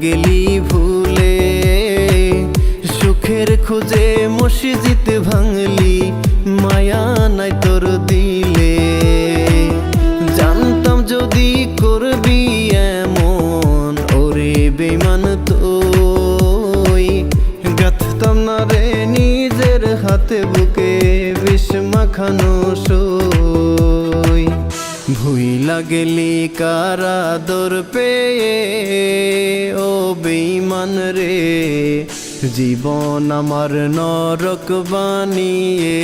গেলি ভুলে, সুখের খোঁজে মসজিদ ভাঙলি, মায়া নাই তোর দিলে। জানতাম যদি করবি এমন, ওরে বেঈমান তুই, গাঁথতাম না রে নিজের হাতে বুকে বিষ মাখানো সই। ভুইলা গেলি কার আদর পেয়ে, ও বেঈমান রে, জীবন আমার নরক বানিয়ে।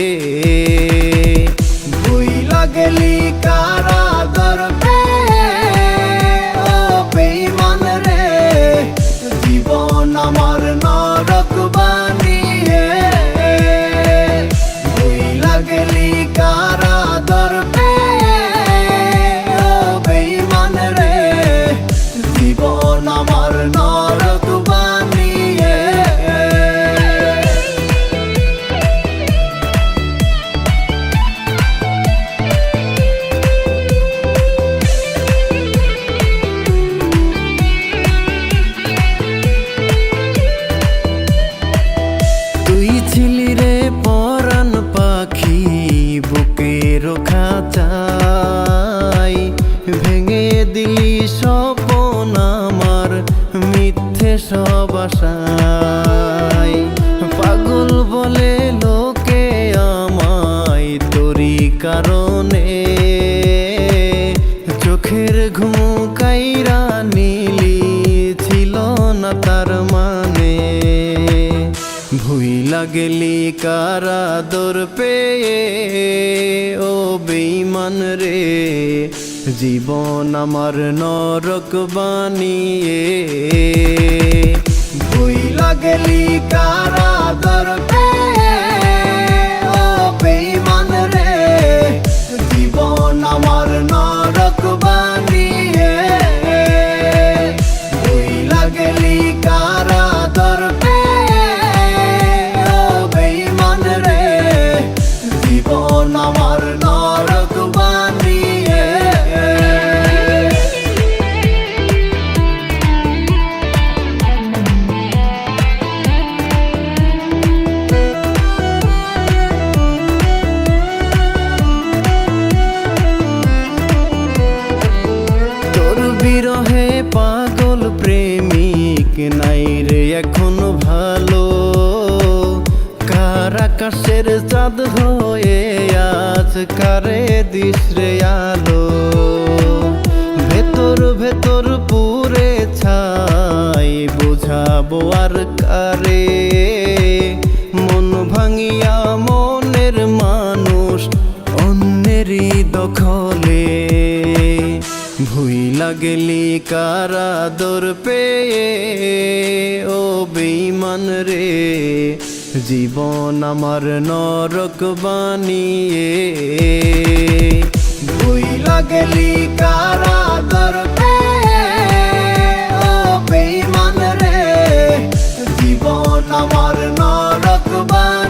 ভুইলা গেলি কার আদর পেয়ে, ও বেঈমান রে, জীবন আমার নরক বানিয়ে। ভুইলা গেলি কার আদর পেয়ে, ও বেঈমান রে, জীবন আমার নরক বানিয়ে। তুই ছিলি রে পরাণ পাখি, বুকের খাঁচাই, ভেঙে দিলি স্বপ্ন আমার মিথ্যে সব আশায়। পাগল বলে লোকে আমায় তোরি কারণে, চোখের ঘুম কাইরা নিলি, ছিল না তার মানে। ভুইলা গেলি কার আদর পেয়ে, ও বেঈমান রে, জীবন আমার নরক বানিয়ে। ভুইলা গেলি কার আদর পেয়ে, ও বেঈমান রে, জীবন আমার নরক বানিয়ে। ভুইলা গেলি কার আদর পেয়ে, ও বেঈমান রে, জীবন আমার নরক বানিয়ে। তোর বিরহে পাগল প্রেমিক নাই রে এখন ভালো, কার আকাশের চাঁদ হয়ে আজ কারে দিস রে আলো। ভেতর ভেতর পুরে ছাই, বোঝাবো আর কারে, মন ভাঙিয়া মনের মানুষ অন্যেরই দখলে। ভুইলা গেলি কার আদর পেয়ে, ও বেঈমান রে, জীবন আমার নরক বানিয়ে। ভুইলা গেলি কার আদর পেয়ে, ও বেঈমান রে, জীবন আমার নরক বানিয়ে।